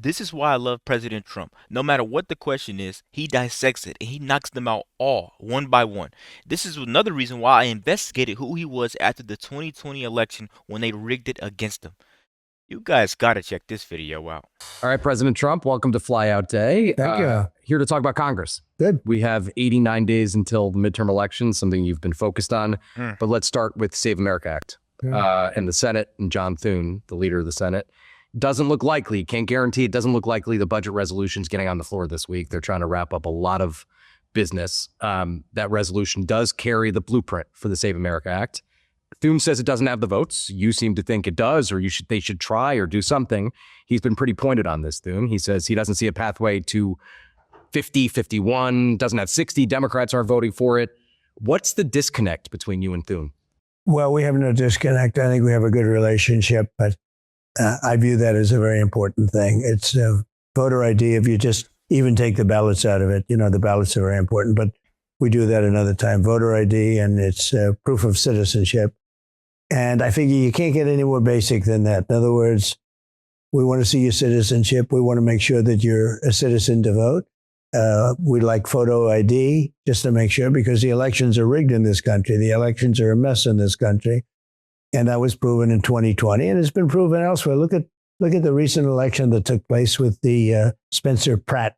This is why I love President Trump. No matter what the question is, he dissects it and he knocks them out all one by one. This is another reason why I investigated who he was after the 2020 election when they rigged it against him. You guys gotta check this video out. All right, President Trump, welcome to Flyout Day. Thank you. Here to talk about Congress. Good. We have 89 days until the midterm elections, something you've been focused on. But let's start with Save America Act. And the Senate and John Thune, the leader of the Senate, doesn't look likely, can't guarantee it doesn't look likely the budget resolution's getting on the floor this week. They're trying to wrap up a lot of business. That resolution does carry the blueprint for the Save America Act. Thune says it doesn't have the votes. You seem to think it does, or they should try or do something. He's been pretty pointed on this, Thune. He says he doesn't see a pathway to 50, 51, doesn't have 60. Democrats aren't voting for it. What's the disconnect between you and Thune? Well, we have no disconnect. I think we have a good relationship, but I view that as a very important thing. It's voter ID. If you just even take the ballots out of it, the ballots are very important, but we do that another time. Voter ID, and it's proof of citizenship. And I figure you can't get any more basic than that. In other words, we want to see your citizenship. We want to make sure that you're a citizen to vote. We like photo ID just to make sure, because the elections are rigged in this country. The elections are a mess in this country. And that was proven in 2020, and it's been proven elsewhere. Look at the recent election that took place with the Spencer Pratt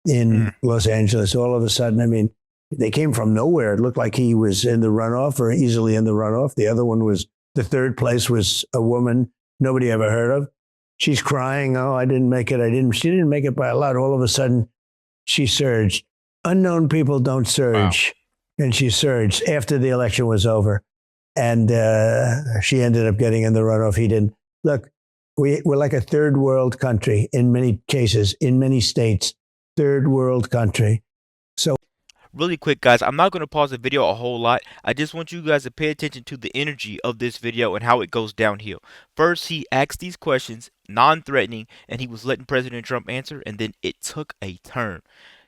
in Los Angeles. All of a sudden, they came from nowhere. It looked like he was in the runoff, or easily in the runoff. The other one was, the third place was a woman nobody ever heard of. She's crying, "Oh, I didn't make it. She didn't make it by a lot." All of a sudden, she surged. Unknown people don't surge. Wow. And she surged after the election was over. And she ended up getting in the runoff. He didn't. Look, we're like a third world country in many cases, in many states, third world country. So really quick, guys, I'm not going to pause the video a whole lot. I just want you guys to pay attention to the energy of this video and how it goes downhill. First, he asked these questions, non-threatening, and he was letting President Trump answer, and then it took a turn.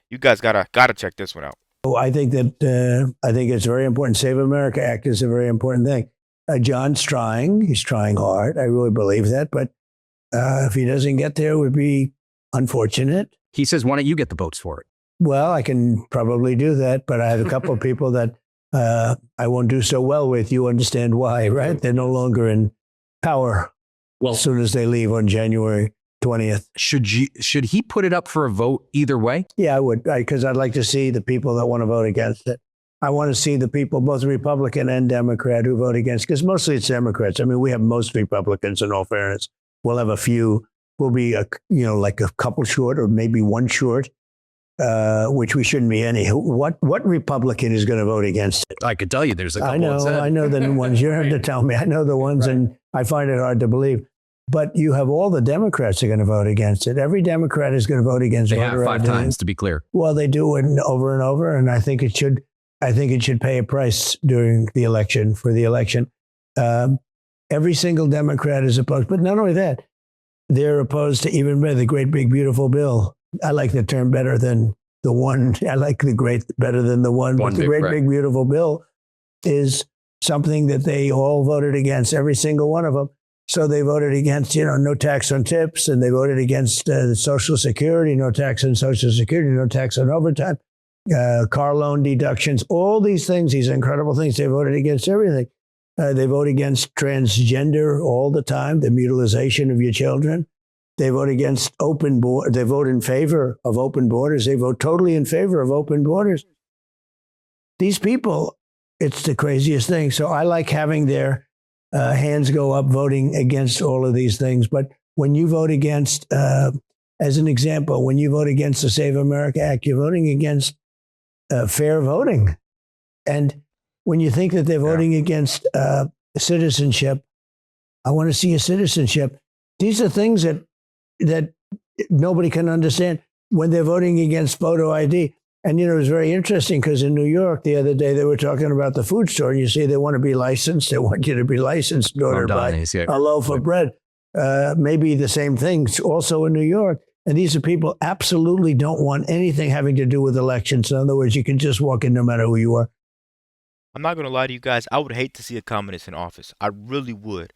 You guys gotta check this one out. I think it's very important. Save America Act is a very important thing. John's trying. He's trying hard. I really believe that. But if he doesn't get there, it would be unfortunate. He says, why don't you get the votes for it? Well, I can probably do that, but I have a couple of people that I won't do so well with. You understand why, right? They're no longer in power as soon as they leave on January 20th. Should he put it up for a vote either way? Yeah, I would, because I'd like to see the people that want to vote against it. I want to see the people, both Republican and Democrat, who vote against, because mostly it's Democrats. We have most Republicans, in all fairness. We'll have a few. We'll be, like a couple short, or maybe one short, which we shouldn't be any. What Republican is going to vote against it? I could tell you there's a couple. I know the ones. You don't have to tell me. I know the ones, right. And I find it hard to believe. But you have all the Democrats are going to vote against it. Every Democrat is going to vote against it. They have 5 times, to be clear. Well, they do it over and over, and I think it should pay a price during the election, for the election. Every single Democrat is opposed. But not only that, they're opposed to even the great, big, beautiful bill. I like the term better than the one. I like the great better than the one. But the great, big, beautiful bill is something that they all voted against, every single one of them. So they voted against, no tax on tips, and they voted against Social Security, no tax on Social Security, no tax on overtime, car loan deductions, all these things, these incredible things. They voted against everything. They vote against transgender all the time, the mutilization of your children. They vote against open borders. They vote in favor of open borders. They vote totally in favor of open borders. These people, it's the craziest thing. So I like having their hands go up voting against all of these things. But when you vote against, as an example, when you vote against the Save America Act, you're voting against fair voting. And when you think that they're voting against citizenship, I want to see a citizenship. These are things that nobody can understand when they're voting against photo ID. And, it was very interesting because in New York the other day, they were talking about the food store. And you see, they want to be licensed. They want you to be licensed in order to buy a loaf of bread. Maybe the same things also in New York. And these are people absolutely don't want anything having to do with elections. In other words, you can just walk in no matter who you are. I'm not going to lie to you guys. I would hate to see a communist in office. I really would.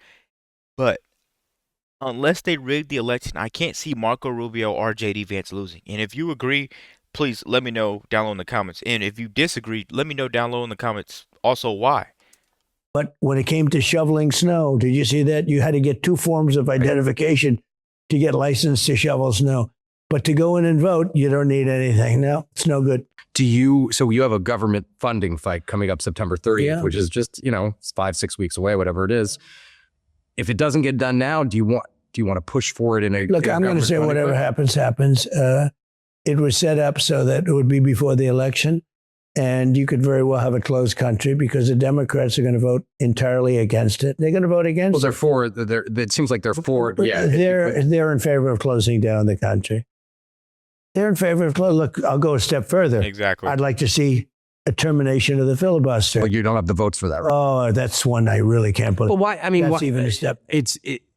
But Unless they rig the election, I can't see Marco Rubio or JD Vance losing. And if you agree, please let me know down below in the comments. And if you disagree, let me know down below in the comments also why. But when it came to shoveling snow, did you see that? You had to get 2 forms of identification to get licensed to shovel snow. But to go in and vote, you don't need anything. No, it's no good. So you have a government funding fight coming up September 30th, which is just, it's 5-6 weeks away, whatever it is. If it doesn't get done now, do you want to push for it in a Look, I'm going to say whatever happens. It was set up so that it would be before the election. And you could very well have a closed country because the Democrats are going to vote entirely against it. They're going to vote against it. Well, it seems like they're for. Yeah, they're in favor of closing down the country. They're in favor of closing. Look, I'll go a step further. Exactly. I'd like to see a termination of the filibuster. Well, you don't have the votes for that, right? Oh, that's one I really can't believe. Well, why? I mean, that's even a step.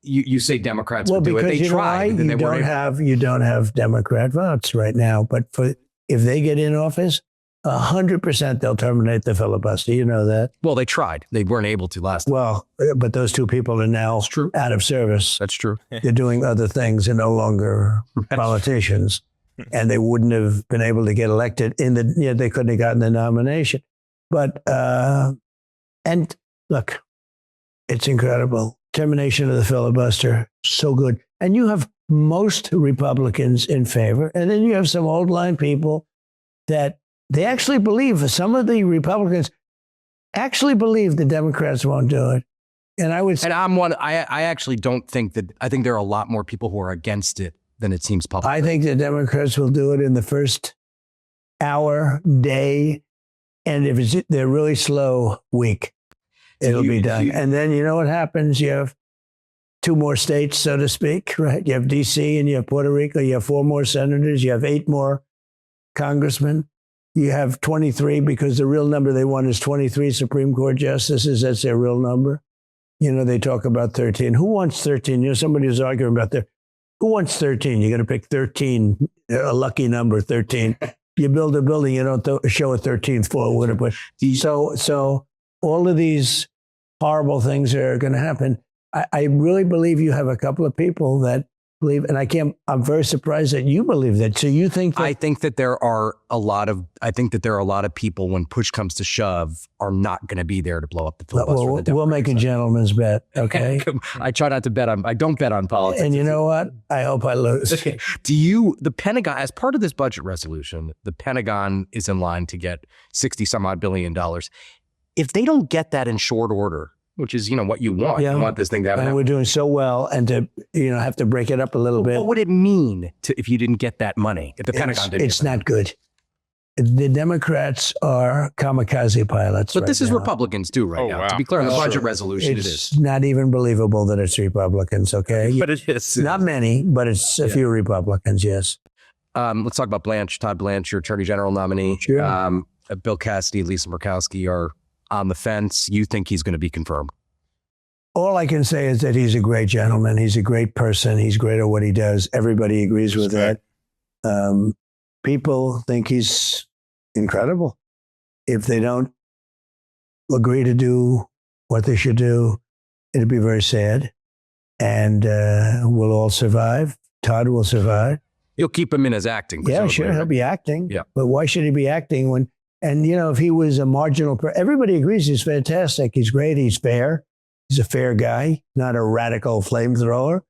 You say Democrats would do it. Because They tried. You don't have Democrat votes right now. But if they get in office, 100% they'll terminate the filibuster. You know that. Well, they tried. They weren't able to last time. Well, but those 2 people are now out of service. That's true. They're doing other things. They're no longer politicians. And they wouldn't have been able to get elected they couldn't have gotten the nomination. But, and look, it's incredible. Termination of the filibuster, so good. And you have most Republicans in favor. And then you have some old line people that they actually believe, some of the Republicans actually believe the Democrats won't do it. And I would say, and I'm one, I actually don't think that, I think there are a lot more people who are against it than it seems public. I think the Democrats will do it in the first hour, day, and if they're really slow, week, it'll be done. And then you know what happens? You have 2 more states, so to speak, right? You have D.C. and you have Puerto Rico. You have 4 more senators. You have 8 more congressmen. You have 23 because the real number they want is 23 Supreme Court justices. That's their real number. They talk about 13. Who wants 13? Somebody was arguing about that. Who wants 13? You're going to pick 13, a lucky number, 13. You build a building, you don't show a 13th floor. So all of these horrible things are going to happen. I really believe you have a couple of people that believe, and I'm very surprised that you believe that. So you think that? I think that there are a lot of people when push comes to shove are not going to be there to blow up the filibuster. We'll make a gentleman's bet, okay? I try not to bet I don't bet on politics. And you know what? I hope I lose. The Pentagon, as part of this budget resolution, the Pentagon is in line to get $60-some-odd billion. If they don't get that in short order, which is, what you want. You want this thing to happen. And we're doing so well, and to have to break it up a little bit. What would it mean if you didn't get that money? If the Pentagon didn't? It's not good. The Democrats are kamikaze pilots. But this is Republicans too right now. Wow. To be clear, on the budget resolution, it is. It's not even believable that it's Republicans, okay? But it is. Not many, but it's a few Republicans, yes. Let's talk about Todd Blanche, your Attorney General nominee. Sure. Bill Cassidy, Lisa Murkowski are on the fence. You think he's going to be confirmed? All I can say is that he's a great gentleman. He's a great person. He's great at what he does. Everybody agrees with that. People think he's incredible. If they don't agree to do what they should do, it'd be very sad. And we'll all survive. Todd will survive. You'll keep him in as acting. Yeah, sure. He'll be acting. Yeah. But why should he be acting when, if he was a marginal, everybody agrees he's fantastic. He's great. He's fair. He's a fair guy, not a radical flamethrower.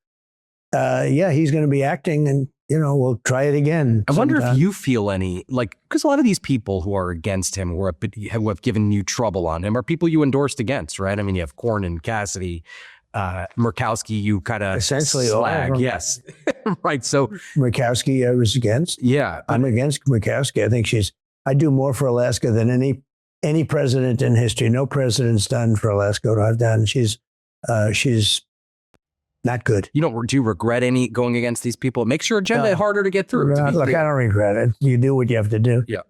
He's going to be acting, and we'll try it again. I wonder if you feel any because a lot of these people who are against him, who have given you trouble on him, are people you endorsed against, right? I mean, you have Cornyn, Cassidy, Murkowski. You kind of essentially slag, yes, right. So Murkowski, I was against. Yeah, I'm against Murkowski. I think I do more for Alaska than any president in history. No president's done for Alaska what I've done. She's not good. Do you regret any going against these people? It makes your agenda harder to get through. Look, I don't regret it. You do what you have to do. Yeah.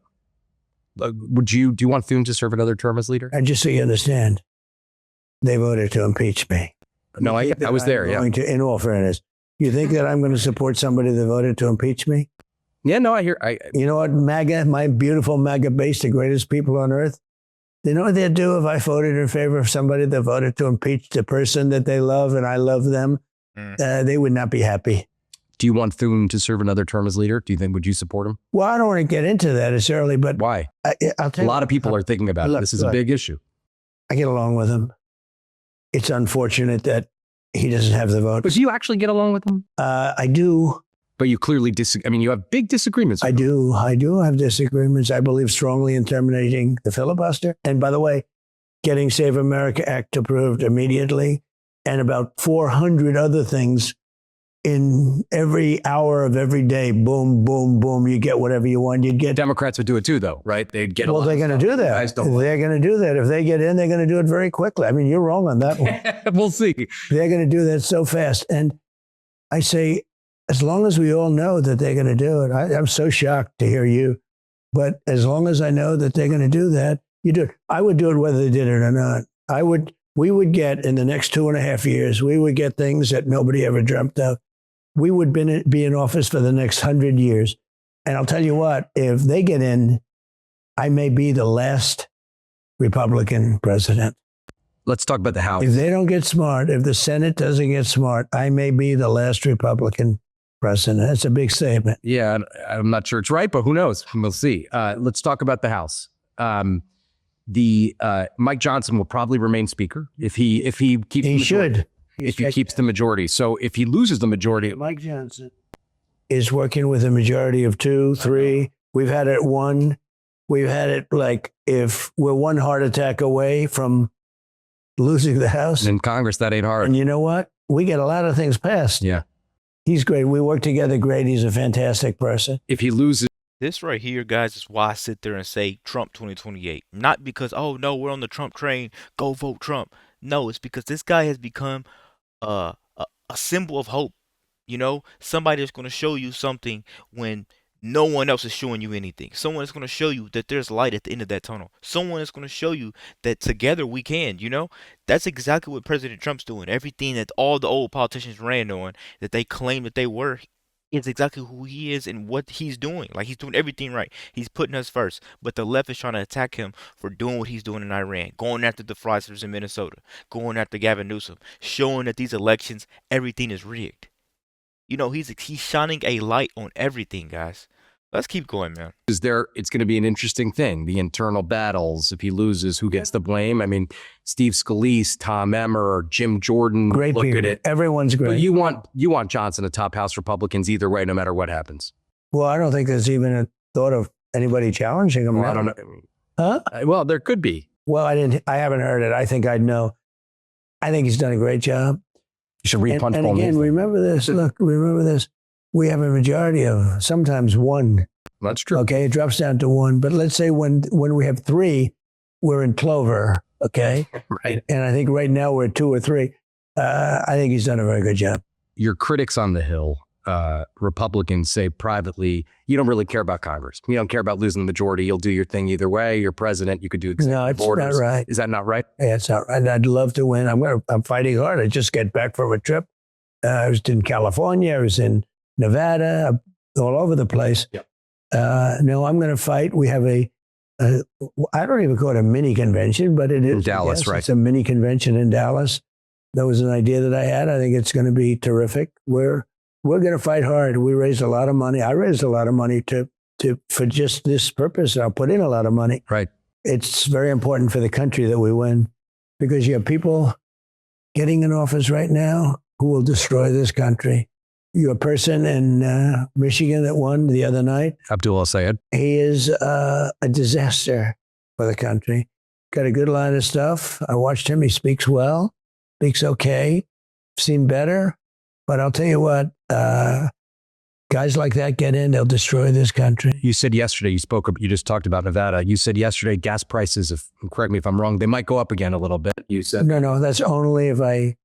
Do you want Thune to serve another term as leader? And just so you understand, they voted to impeach me. No, I was there. In all fairness, you think that I'm going to support somebody that voted to impeach me? Yeah, no, I hear. You know what, MAGA, my beautiful MAGA base, the greatest people on earth, you know what they'd do if I voted in favor of somebody that voted to impeach the person that they love and I love them? they would not be happy. Do you want Thune to serve another term as leader? Do you think, would you support him? Well, I don't want to get into that. It's early, but Why? I'll tell A you, lot of people are thinking about it. This is a big issue. I get along with him. It's unfortunate that he doesn't have the vote. But do you actually get along with him? I do. But you clearly disagree. I mean, you have big disagreements. I do have disagreements. I believe strongly in terminating the filibuster. And by the way, getting Save America Act approved immediately, and about 400 other things in every hour of every day. Boom, boom, boom. You get whatever you want. You'd get. Democrats would do it too, though, right? They'd get. Well, they're going to do that. They're going to do that. If they get in, they're going to do it very quickly. I mean, you're wrong on that one. We'll see. They're going to do that so fast. And I say, as long as we all know that they're going to do it, I'm so shocked to hear you. But as long as I know that they're going to do that, you do it. I would do it whether they did it or not. We would get in the next 2.5 years, we would get things that nobody ever dreamt of. We would be in office for the next 100 years. And I'll tell you what, if they get in, I may be the last Republican president. Let's talk about the House. If they don't get smart, if the Senate doesn't get smart, I may be the last Republican president. That's a big statement. Yeah, I'm not sure it's right, but who knows? We'll see. Let's talk about the House. Mike Johnson will probably remain Speaker if he keeps. He should. If he keeps the majority. So if he loses the majority, Mike Johnson is working with a majority of 2, 3. We've had it 1. We've had it like if we're one heart attack away from losing the House. in Congress, that ain't hard. And you know what? We get a lot of things passed. Yeah. He's great. We work together great. He's a fantastic person. If he loses. This right here, guys, is why I sit there and say Trump 2028. Not because, oh, no, we're on the Trump train, go vote Trump. No, it's because this guy has become a symbol of hope. You know, somebody that's going to show you something when no one else is showing you anything. Someone is going to show you that there's light at the end of that tunnel. Someone is going to show you that together we can, you know. That's exactly what President Trump's doing. Everything that all the old politicians ran on, that they claimed that they were, is exactly who he is and what he's doing. Like, he's doing everything right. He's putting us first. But the left is trying to attack him for doing what he's doing in Iran, going after the fraudsters in Minnesota, going after Gavin Newsom, showing that these elections, everything is rigged. You know, he's shining a light on everything, guys. Let's keep going, man. It's going to be an interesting thing. The internal battles. If he loses, who gets the blame? I mean, Steve Scalise, Tom Emmer, Jim Jordan. Great look people. at it. Everyone's great. But you want Johnson to top House Republicans either way, no matter what happens. Well, I don't think there's even a thought of anybody challenging him. Well, I don't know. Huh? Well, there could be. Well, I haven't heard it. I think I'd know. I think he's done a great job. You should repunch. And again, remember this. Look, remember this. We have a majority of sometimes 1. That's true. Okay, it drops down to 1. But let's say when we have 3, we're in clover. Okay, right. And I think right now we're at 2 or 3. I think he's done a very good job. Your critics on the Hill, Republicans, say privately, you don't really care about Congress. You don't care about losing the majority. You'll do your thing either way. You're president. You could do executive No, it's orders. not right. Is that not right? Yeah, it's not right. I'd love to win. I'm fighting hard. I just get back from a trip. I was in California. I was in Nevada, all over the place. Yep. No, I'm going to fight. We have I don't even call it a mini convention, but it is. In Dallas, right? It's a mini convention in Dallas. That was an idea that I had. I think it's going to be terrific. We're going to fight hard. We raised a lot of money. I raised a lot of money for just this purpose. I'll put in a lot of money. Right. It's very important for the country that we win, because you have people getting in office right now who will destroy this country. You're a person in Michigan that won the other night. Abdul Sayed. He is a disaster for the country. Got a good line of stuff. I watched him. He speaks well, speaks okay, seen better. But I'll tell you what, guys like that get in, they'll destroy this country. You said yesterday, you just talked about Nevada. You said yesterday gas prices, correct me if I'm wrong, they might go up again a little bit. You said. No, that's only if I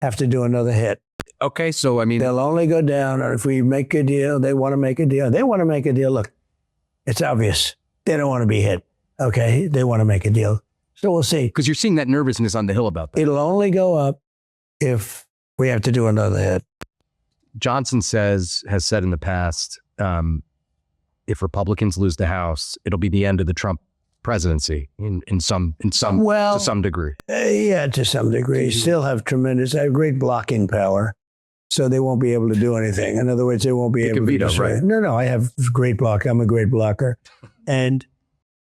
have to do another hit. Okay, so I mean. They'll only go down, or if we make a deal, they want to make a deal. They want to make a deal. Look, it's obvious. They don't want to be hit. Okay, they want to make a deal. So we'll see. Because you're seeing that nervousness on the Hill about that. It'll only go up if we have to do another hit. Johnson has said in the past, if Republicans lose the House, it'll be the end of the Trump presidency to some degree. Yeah, to some degree. Still have great blocking power. so they won't be able to do anything. In other words, they won't be able to veto, destroy right? it. No, I have great block. I'm a great blocker, and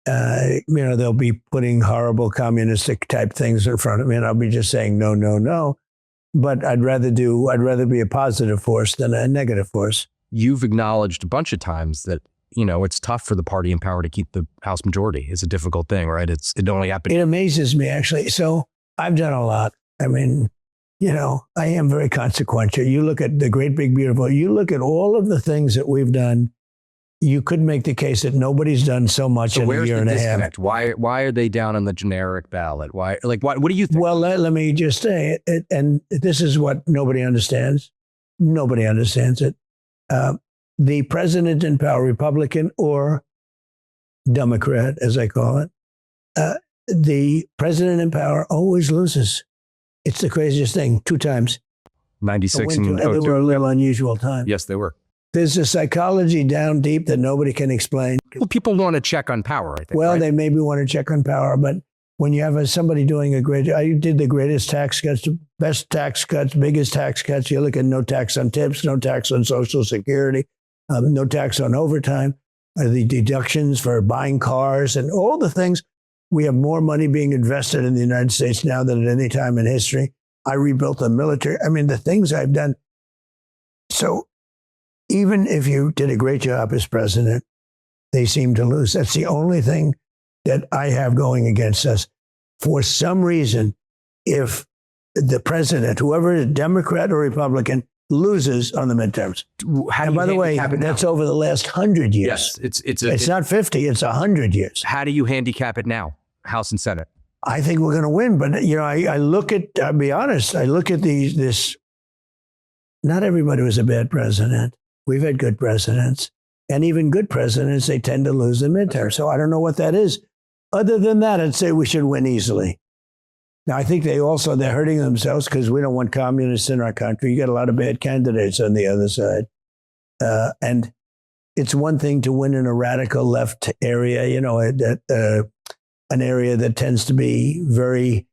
they'll be putting horrible communistic type things in front of me, and I'll be just saying no, no, no. But I'd rather be a positive force than a negative force. You've acknowledged a bunch of times that, it's tough for the party in power to keep the House majority. It's a difficult thing, right? It only happens. It amazes me, actually. So I've done a lot. I mean, I am very consequential. You look at the great, big, beautiful, you look at all of the things that we've done. You could make the case that nobody's done so much in a year and a half. Why are they down on the generic ballot? What do you think? Well, let me just say it, and this is what nobody understands. Nobody understands it. The president in power, Republican or Democrat, as I call it, the president in power always loses. It's the craziest thing. 2 times. 96 and they were a little unusual time. Yes, they were. There's a psychology down deep that nobody can explain. Well, people want to check on power, I think. Well, right? they maybe want to check on power, but when you have somebody doing I did the greatest tax cuts, best tax cuts, biggest tax cuts. You look at no tax on tips, no tax on Social Security, no tax on overtime, the deductions for buying cars and all the things. We have more money being invested in the United States now than at any time in history. I rebuilt the military. I mean, the things I've done. So even if you did a great job as president, they seem to lose. That's the only thing that I have going against us. For some reason, if the president, whoever is Democrat or Republican, loses on the midterms. And by the way, that's over the last 100 years. Yes, it's not 50, it's 100 years. How do you handicap it now, House and Senate? I think we're going to win, but I look at, I'll be honest, I look at this, not everybody was a bad president. We've had good presidents, and even good presidents, they tend to lose the midterm. So I don't know what that is. Other than that, I'd say we should win easily. Now, I think they're hurting themselves because we don't want communists in our country. You got a lot of bad candidates on the other side. And it's one thing to win in a radical left area, an area that tends to be very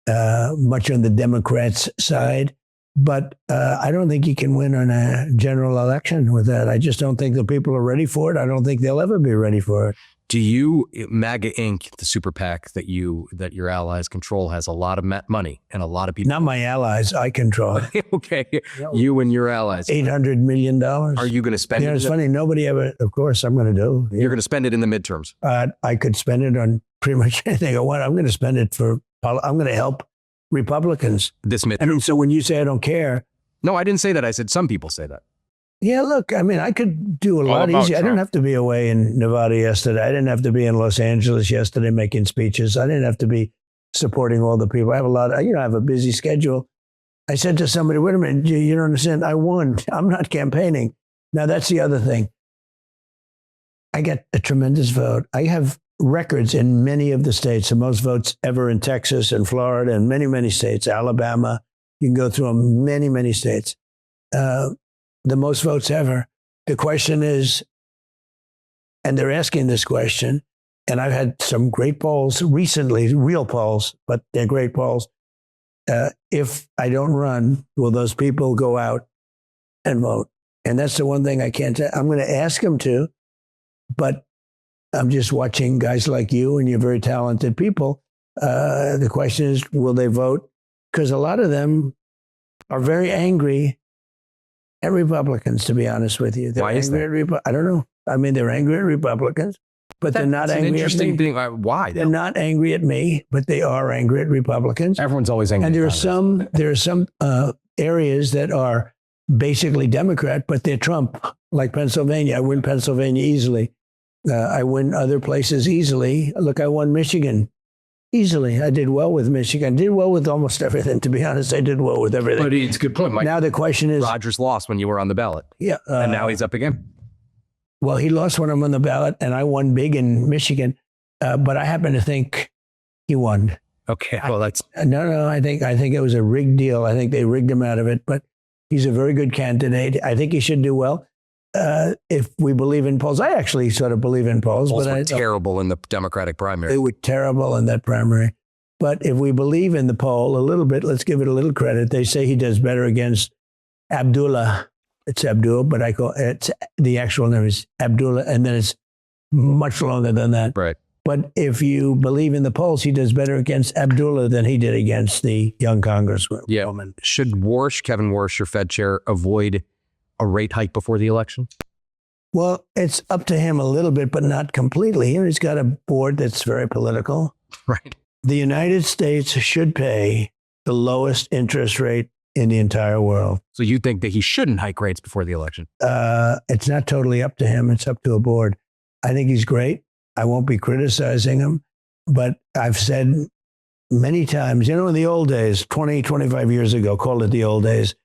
much on the Democrats' side. But I don't think you can win on a general election with that. I just don't think the people are ready for it. I don't think they'll ever be ready for it. Do you, MAGA Inc., the super PAC that your allies control, has a lot of money and a lot of people? Not my allies. I control it. Okay. You and your allies. $800 million. Are you going to spend it? It's funny. Nobody ever, of course, I'm going to do. You're going to spend it in the midterms. I could spend it on pretty much anything I want. I'm going to spend it I'm going to help Republicans. This midterm. And so when you say I don't care. No, I didn't say that. I said some people say that. Yeah, look, I mean, I could do a lot easier. I didn't have to be away in Nevada yesterday. I didn't have to be in Los Angeles yesterday making speeches. I didn't have to be supporting all the people. I have I have a busy schedule. I said to somebody, wait a minute, you don't understand. I won. I'm not campaigning. Now, that's the other thing. I get a tremendous vote. I have records in many of the states, the most votes ever in Texas and Florida and many, many states, Alabama. You can go through them, many, many states. The most votes ever. The question is, and they're asking this question, and I've had some great polls recently, real polls, but they're great polls. If I don't run, will those people go out and vote? And that's the one thing I can't tell. I'm going to ask them to, but I'm just watching guys like you, and you're very talented people. The question is, will they vote? Because a lot of them are very angry at Republicans, to be honest with you. They're Why is that? I don't know. I mean, they're angry at Republicans, but they're not angry at me. Thing. Why? They're not angry at me, but they are angry at Republicans. Everyone's always angry. And there are some areas that are basically Democrat, but they're Trump, like Pennsylvania. I win Pennsylvania easily. I win other places easily. Look, I won Michigan easily. I did well with Michigan. I did well with almost everything. To be honest, I did well with everything. But it's a good point, Mike. Now the question is, Rogers lost when you were on the ballot. Yeah. And now he's up again. Well, he lost when I'm on the ballot, and I won big in Michigan. But I happen to think he won. Okay. Well, that's no. I think it was a rigged deal. I think they rigged him out of it. But he's a very good candidate. I think he should do well. If we believe in polls, I actually sort of believe in polls. Polls but were terrible in the Democratic primary. They were terrible in that primary. But if we believe in the poll a little bit, let's give it a little credit. They say he does better against Abdullah. It's Abdul, but I call it's the actual name is Abdullah, and then it's much longer than that. Right. But if you believe in the polls, he does better against Abdullah than he did against the young congresswoman. Yeah. Should Warsh, Kevin Warsh, your Fed chair, avoid a rate hike before the election? Well, it's up to him a little bit, but not completely. He's got a board that's very political. Right. The United States should pay the lowest interest rate in the entire world. So you think that he shouldn't hike rates before the election? It's not totally up to him. It's up to a board. I think he's great. I won't be criticizing him, but I've said many times, in the old days, 20, 25 years ago, call it the old days,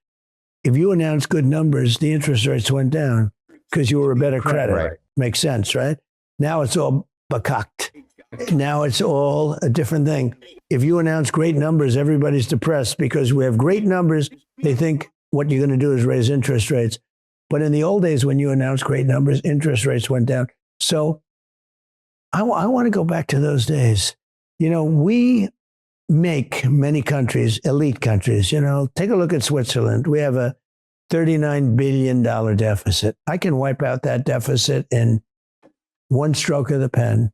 if you announced good numbers, the interest rates went down because you were a better credit. Right. Makes sense, right? Now it's all bakakt. Now it's all a different thing. If you announce great numbers, everybody's depressed because we have great numbers. They think what you're going to do is raise interest rates. But in the old days, when you announced great numbers, interest rates went down. So I want to go back to those days. We make many countries, elite countries. Take a look at Switzerland. We have a $39 billion deficit. I can wipe out that deficit in one stroke of the pen,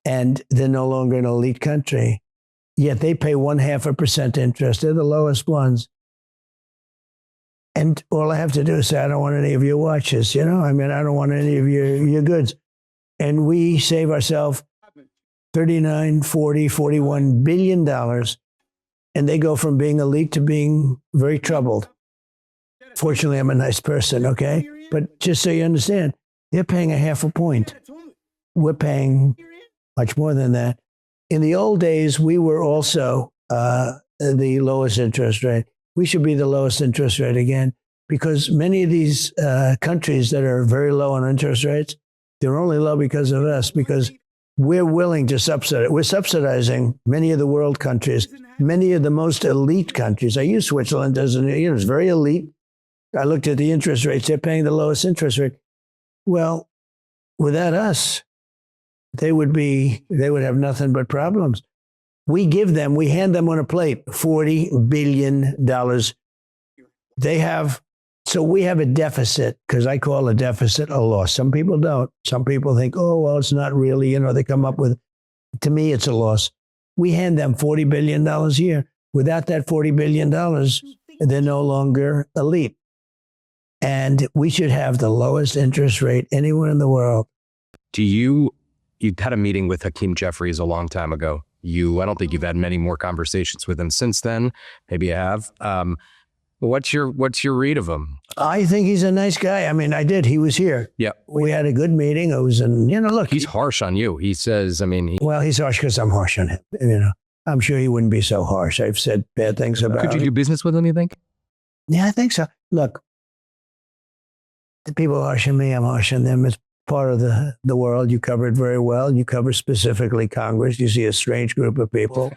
and they're no longer an elite country. Yet they pay 0.5% interest. They're the lowest ones. And all I have to do is say, I don't want any of your watches. I don't want any of your goods. And we save ourselves $39, $40, $41 billion. And they go from being elite to being very troubled. Fortunately, I'm a nice person, okay? But just so you understand, they're paying 0.5 point. We're paying much more than that. In the old days, we were also the lowest interest rate. We should be the lowest interest rate again, because many of these countries that are very low on interest rates, they're only low because of us, because we're willing to subsidize. We're subsidizing many of the world countries, many of the most elite countries. I use Switzerland as it's very elite. I looked at the interest rates. They're paying the lowest interest rate. Well, without us, they would have nothing but problems. We hand them on a plate $40 billion. So we have a deficit, because I call a deficit a loss. Some people don't. Some people think, oh, well, it's not really, they come up with, to me, it's a loss. We hand them $40 billion a year. Without that $40 billion, they're no longer elite. And we should have the lowest interest rate anywhere in the world. You had a meeting with Hakeem Jeffries a long time ago. I don't think you've had many more conversations with him since then. Maybe you have. What's your read of him? I think he's a nice guy. I did. He was here. Yeah. We had a good meeting. It was, look. He's harsh on you. He says, well, he's harsh because I'm harsh on him. I'm sure he wouldn't be so harsh. I've said bad things about him. Could you do business with him, you think? Yeah, I think so. Look, the people are harsh on me, I'm harsh on them. It's part of the world. You cover it very well. You cover specifically Congress. You see a strange group of people.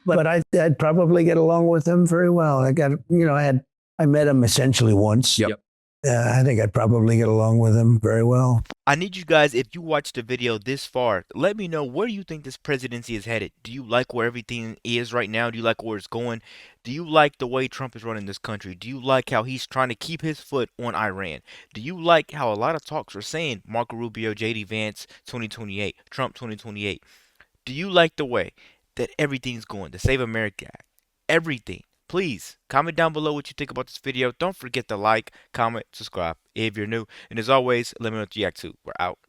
But I'd probably get along with them very well. I met him essentially once. Yep. I think I'd probably get along with him very well. I need you guys, if you watched the video this far, let me know, where do you think this presidency is headed? Do you like where everything is right now? Do you like where it's going? Do you like the way Trump is running this country? Do you like how he's trying to keep his foot on Iran? Do you like how a lot of talks are saying Marco Rubio, JD Vance 2028, Trump 2028? Do you like the way that everything's going, the Save America Act, everything? Please comment down below what you think about this video. Don't forget to like, comment, subscribe if you're new. And as always, let me know what you react to. We're out.